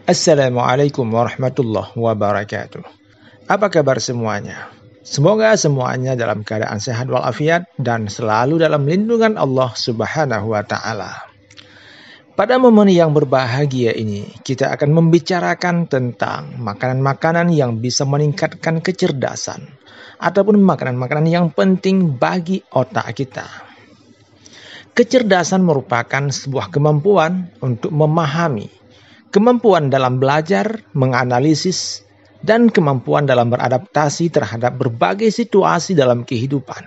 Assalamualaikum warahmatullahi wabarakatuh. Apa kabar semuanya? Semoga semuanya dalam keadaan sehat walafiat dan selalu dalam lindungan Allah Subhanahu wa Ta'ala. Pada momen yang berbahagia ini, kita akan membicarakan tentang makanan-makanan yang bisa meningkatkan kecerdasan ataupun makanan-makanan yang penting bagi otak kita. Kecerdasan merupakan sebuah kemampuan untuk memahami, kemampuan dalam belajar, menganalisis, dan kemampuan dalam beradaptasi terhadap berbagai situasi dalam kehidupan.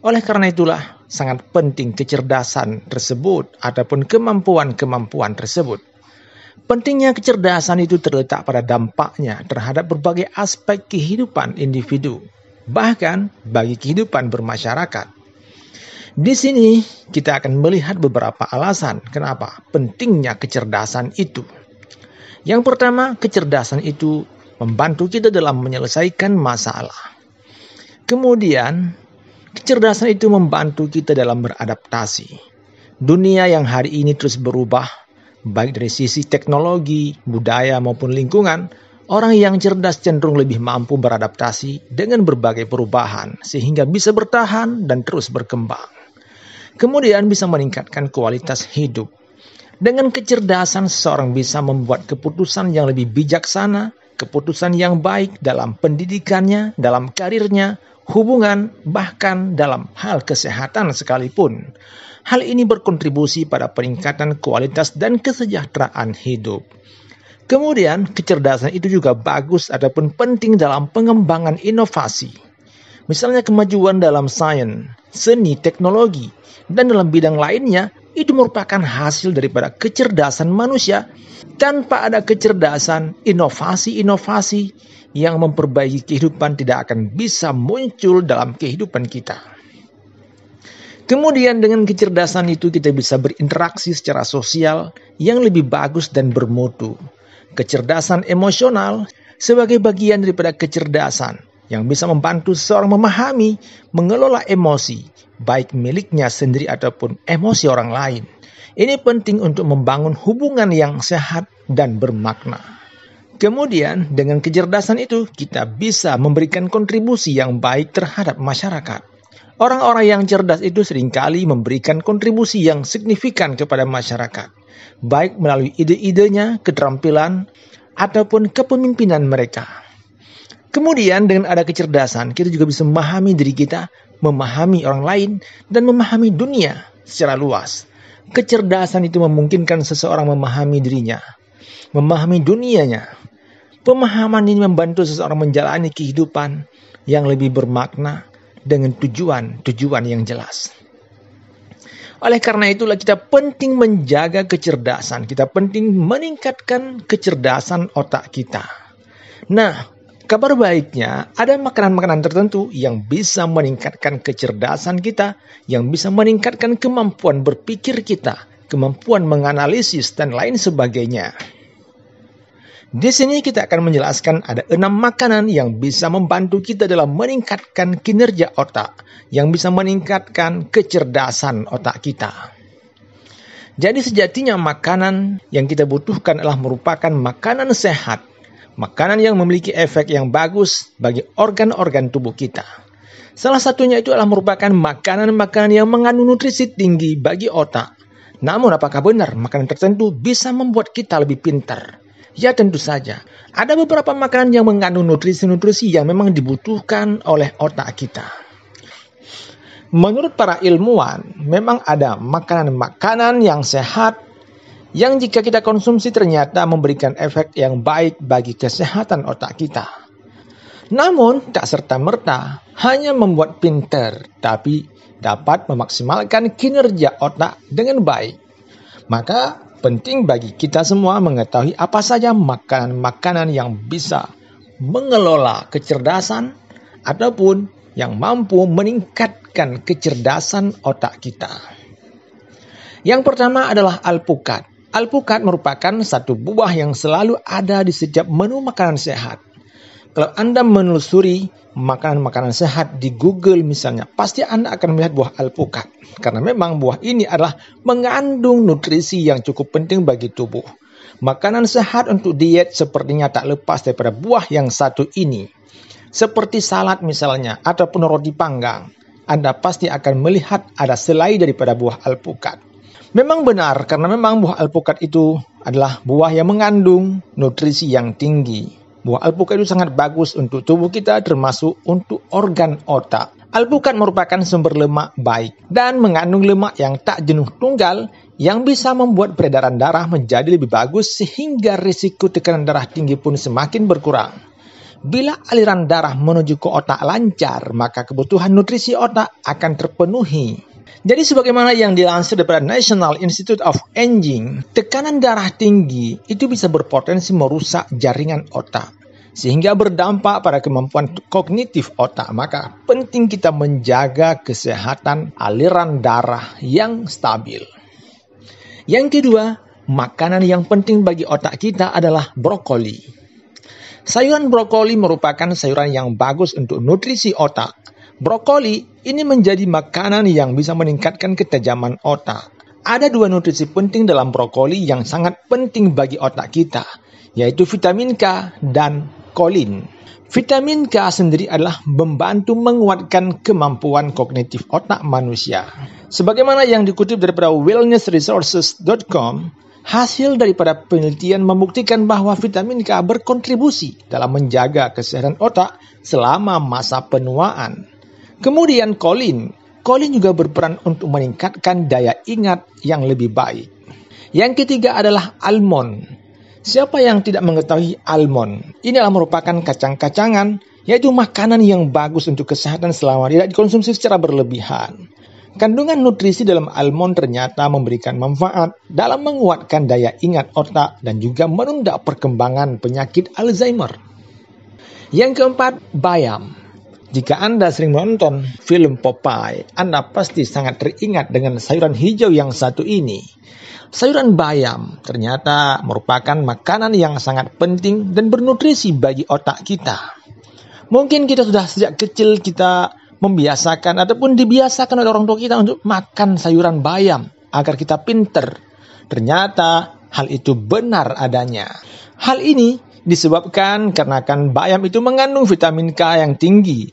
Oleh karena itulah, sangat penting kecerdasan tersebut ataupun kemampuan-kemampuan tersebut. Pentingnya kecerdasan itu terletak pada dampaknya terhadap berbagai aspek kehidupan individu, bahkan bagi kehidupan bermasyarakat. Di sini kita akan melihat beberapa alasan kenapa pentingnya kecerdasan itu. Yang pertama, kecerdasan itu membantu kita dalam menyelesaikan masalah. Kemudian, kecerdasan itu membantu kita dalam beradaptasi. Dunia yang hari ini terus berubah, baik dari sisi teknologi, budaya maupun lingkungan, orang yang cerdas cenderung lebih mampu beradaptasi dengan berbagai perubahan sehingga bisa bertahan dan terus berkembang. Kemudian bisa meningkatkan kualitas hidup. Dengan kecerdasan, seseorang bisa membuat keputusan yang lebih bijaksana, keputusan yang baik dalam pendidikannya, dalam karirnya, hubungan, bahkan dalam hal kesehatan sekalipun. Hal ini berkontribusi pada peningkatan kualitas dan kesejahteraan hidup. Kemudian, kecerdasan itu juga bagus ataupun penting dalam pengembangan inovasi. Misalnya kemajuan dalam sains, seni, teknologi, dan dalam bidang lainnya, itu merupakan hasil daripada kecerdasan manusia. Tanpa ada kecerdasan, inovasi-inovasi yang memperbaiki kehidupan tidak akan bisa muncul dalam kehidupan kita. Kemudian dengan kecerdasan itu kita bisa berinteraksi secara sosial yang lebih bagus dan bermutu. Kecerdasan emosional sebagai bagian daripada kecerdasan yang bisa membantu seseorang memahami, mengelola emosi, baik miliknya sendiri ataupun emosi orang lain. Ini penting untuk membangun hubungan yang sehat dan bermakna. Kemudian dengan kecerdasan itu kita bisa memberikan kontribusi yang baik terhadap masyarakat. Orang-orang yang cerdas itu seringkali memberikan kontribusi yang signifikan kepada masyarakat, baik melalui ide-idenya, keterampilan, ataupun kepemimpinan mereka. Kemudian dengan ada kecerdasan, kita juga bisa memahami diri kita, memahami orang lain, dan memahami dunia secara luas. Kecerdasan itu memungkinkan seseorang memahami dirinya, memahami dunianya. Pemahaman ini membantu seseorang menjalani kehidupan yang lebih bermakna dengan tujuan yang jelas. Oleh karena itulah kita penting menjaga kecerdasan, kita penting meningkatkan kecerdasan otak kita. Nah, kabar baiknya, ada makanan-makanan tertentu yang bisa meningkatkan kecerdasan kita, yang bisa meningkatkan kemampuan berpikir kita, kemampuan menganalisis, dan lain sebagainya. Di sini kita akan menjelaskan ada 6 makanan yang bisa membantu kita dalam meningkatkan kinerja otak, yang bisa meningkatkan kecerdasan otak kita. Jadi sejatinya makanan yang kita butuhkan adalah merupakan makanan sehat, makanan yang memiliki efek yang bagus bagi organ-organ tubuh kita. Salah satunya itu adalah merupakan makanan-makanan yang mengandung nutrisi tinggi bagi otak. Namun apakah benar makanan tertentu bisa membuat kita lebih pintar? Ya tentu saja. Ada beberapa makanan yang mengandung nutrisi-nutrisi yang memang dibutuhkan oleh otak kita. Menurut para ilmuwan, memang ada makanan-makanan yang sehat yang jika kita konsumsi ternyata memberikan efek yang baik bagi kesehatan otak kita. Namun, tak serta-merta hanya membuat pintar, tapi dapat memaksimalkan kinerja otak dengan baik. Maka, penting bagi kita semua mengetahui apa saja makanan-makanan yang bisa mengelola kecerdasan ataupun yang mampu meningkatkan kecerdasan otak kita. Yang pertama adalah alpukat. Alpukat merupakan satu buah yang selalu ada di setiap menu makanan sehat. Kalau Anda menelusuri makanan-makanan sehat di Google misalnya, pasti Anda akan melihat buah alpukat. Karena memang buah ini adalah mengandung nutrisi yang cukup penting bagi tubuh. Makanan sehat untuk diet sepertinya tak lepas daripada buah yang satu ini. Seperti salad misalnya, ataupun roti panggang. Anda pasti akan melihat ada selai daripada buah alpukat. Memang benar, karena memang buah alpukat itu adalah buah yang mengandung nutrisi yang tinggi. Buah alpukat itu sangat bagus untuk tubuh kita, termasuk untuk organ otak. Alpukat merupakan sumber lemak baik dan mengandung lemak yang tak jenuh tunggal yang bisa membuat peredaran darah menjadi lebih bagus sehingga risiko tekanan darah tinggi pun semakin berkurang. Bila aliran darah menuju ke otak lancar, maka kebutuhan nutrisi otak akan terpenuhi. Jadi sebagaimana yang dilansir daripada National Institute of Aging, tekanan darah tinggi itu bisa berpotensi merusak jaringan otak, sehingga berdampak pada kemampuan kognitif otak. Maka penting kita menjaga kesehatan aliran darah yang stabil. Yang kedua, makanan yang penting bagi otak kita adalah brokoli. Sayuran brokoli merupakan sayuran yang bagus untuk nutrisi otak. Brokoli ini menjadi makanan yang bisa meningkatkan ketajaman otak. Ada dua nutrisi penting dalam brokoli yang sangat penting bagi otak kita, yaitu vitamin K dan kolin. Vitamin K sendiri adalah membantu menguatkan kemampuan kognitif otak manusia. Sebagaimana yang dikutip daripada wellnessresources.com, hasil daripada penelitian membuktikan bahwa vitamin K berkontribusi dalam menjaga kesehatan otak selama masa penuaan. Kemudian kolin juga berperan untuk meningkatkan daya ingat yang lebih baik. Yang ketiga adalah almond. Siapa yang tidak mengetahui almond? Ini adalah merupakan kacang-kacangan, yaitu makanan yang bagus untuk kesehatan selama tidak dikonsumsi secara berlebihan. Kandungan nutrisi dalam almond ternyata memberikan manfaat dalam menguatkan daya ingat otak dan juga menunda perkembangan penyakit Alzheimer. Yang keempat, bayam. Jika Anda sering menonton film Popeye, Anda pasti sangat teringat dengan sayuran hijau yang satu ini. Sayuran bayam ternyata merupakan makanan yang sangat penting dan bernutrisi bagi otak kita. Mungkin kita sudah sejak kecil kita membiasakan ataupun dibiasakan oleh orang tua kita untuk makan sayuran bayam agar kita pinter. Ternyata hal itu benar adanya. Hal ini disebabkan karena bayam itu mengandung vitamin K yang tinggi.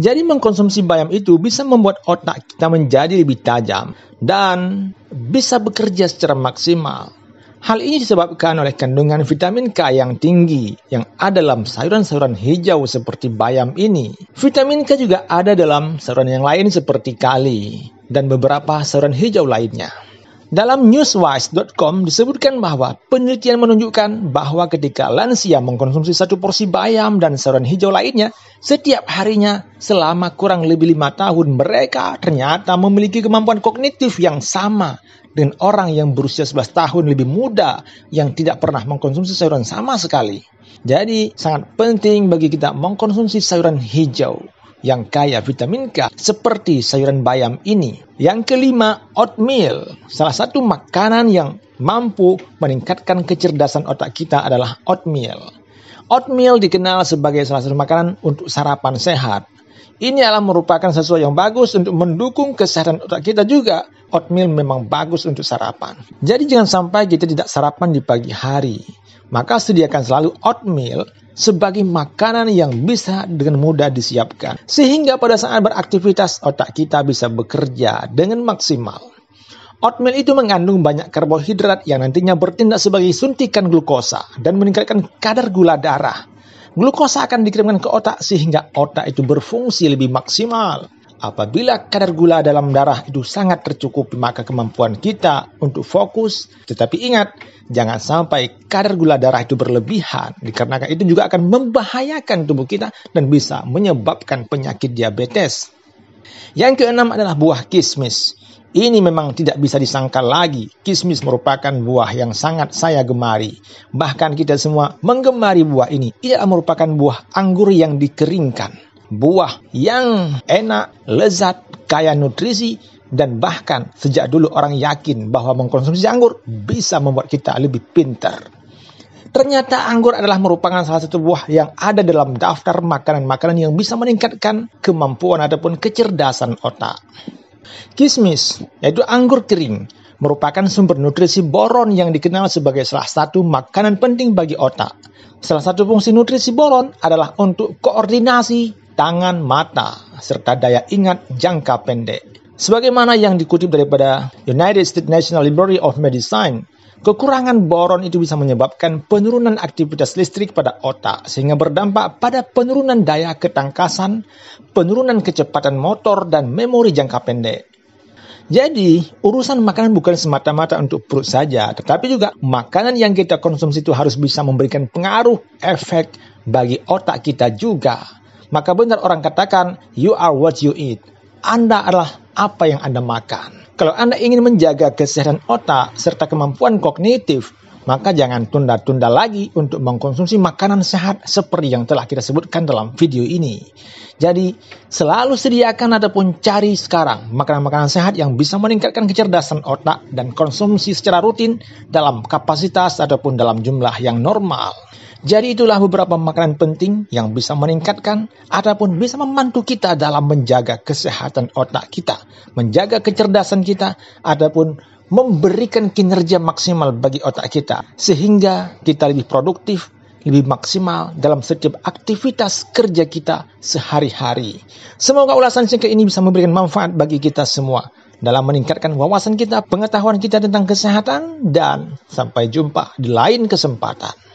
Jadi mengkonsumsi bayam itu bisa membuat otak kita menjadi lebih tajam dan bisa bekerja secara maksimal. Hal ini disebabkan oleh kandungan vitamin K yang tinggi yang ada dalam sayuran-sayuran hijau seperti bayam ini. Vitamin K juga ada dalam sayuran yang lain seperti kali dan beberapa sayuran hijau lainnya. Dalam newswise.com disebutkan bahwa penelitian menunjukkan bahwa ketika lansia mengkonsumsi satu porsi bayam dan sayuran hijau lainnya setiap harinya selama kurang lebih 5 tahun, mereka ternyata memiliki kemampuan kognitif yang sama dengan orang yang berusia 11 tahun lebih muda yang tidak pernah mengkonsumsi sayuran sama sekali. Jadi sangat penting bagi kita mengkonsumsi sayuran hijau yang kaya vitamin K seperti sayuran bayam ini. Yang kelima, oatmeal. Salah satu makanan yang mampu meningkatkan kecerdasan otak kita adalah oatmeal. Oatmeal dikenal sebagai salah satu makanan untuk sarapan sehat. Ini adalah merupakan sesuatu yang bagus untuk mendukung kesehatan otak kita juga. Oatmeal memang bagus untuk sarapan. Jadi jangan sampai kita tidak sarapan di pagi hari. Maka sediakan selalu oatmeal sebagai makanan yang bisa dengan mudah disiapkan. Sehingga pada saat beraktivitas otak kita bisa bekerja dengan maksimal. Oatmeal itu mengandung banyak karbohidrat yang nantinya bertindak sebagai suntikan glukosa dan meningkatkan kadar gula darah. Glukosa akan dikirimkan ke otak sehingga otak itu berfungsi lebih maksimal. Apabila kadar gula dalam darah itu sangat tercukupi, maka kemampuan kita untuk fokus. Tetapi ingat, jangan sampai kadar gula darah itu berlebihan. Dikarenakan itu juga akan membahayakan tubuh kita dan bisa menyebabkan penyakit diabetes. Yang keenam adalah buah kismis. Ini memang tidak bisa disangkal lagi. Kismis merupakan buah yang sangat saya gemari. Bahkan kita semua menggemari buah ini. Ini merupakan buah anggur yang dikeringkan. Buah yang enak, lezat, kaya nutrisi, dan bahkan sejak dulu orang yakin bahwa mengkonsumsi anggur bisa membuat kita lebih pintar. Ternyata anggur adalah merupakan salah satu buah yang ada dalam daftar makanan-makanan yang bisa meningkatkan kemampuan ataupun kecerdasan otak. Kismis, yaitu anggur kering, merupakan sumber nutrisi boron yang dikenal sebagai salah satu makanan penting bagi otak. Salah satu fungsi nutrisi boron adalah untuk koordinasi tangan, mata, serta daya ingat jangka pendek. Sebagaimana yang dikutip daripada United States National Library of Medicine, kekurangan boron itu bisa menyebabkan penurunan aktivitas listrik pada otak, sehingga berdampak pada penurunan daya ketangkasan, penurunan kecepatan motor, dan memori jangka pendek. Jadi, urusan makanan bukan semata-mata untuk perut saja, tetapi juga makanan yang kita konsumsi itu harus bisa memberikan pengaruh, efek bagi otak kita juga. Maka benar orang katakan, you are what you eat. Anda adalah apa yang Anda makan. Kalau Anda ingin menjaga kesehatan otak serta kemampuan kognitif, maka jangan tunda-tunda lagi untuk mengkonsumsi makanan sehat seperti yang telah kita sebutkan dalam video ini. Jadi, selalu sediakan ataupun cari sekarang makanan-makanan sehat yang bisa meningkatkan kecerdasan otak dan konsumsi secara rutin dalam kapasitas ataupun dalam jumlah yang normal. Jadi itulah beberapa makanan penting yang bisa meningkatkan ataupun bisa membantu kita dalam menjaga kesehatan otak kita, menjaga kecerdasan kita, ataupun memberikan kinerja maksimal bagi otak kita, sehingga kita lebih produktif, lebih maksimal dalam setiap aktivitas kerja kita sehari-hari. Semoga ulasan singkat ini bisa memberikan manfaat bagi kita semua dalam meningkatkan wawasan kita, pengetahuan kita tentang kesehatan, dan sampai jumpa di lain kesempatan.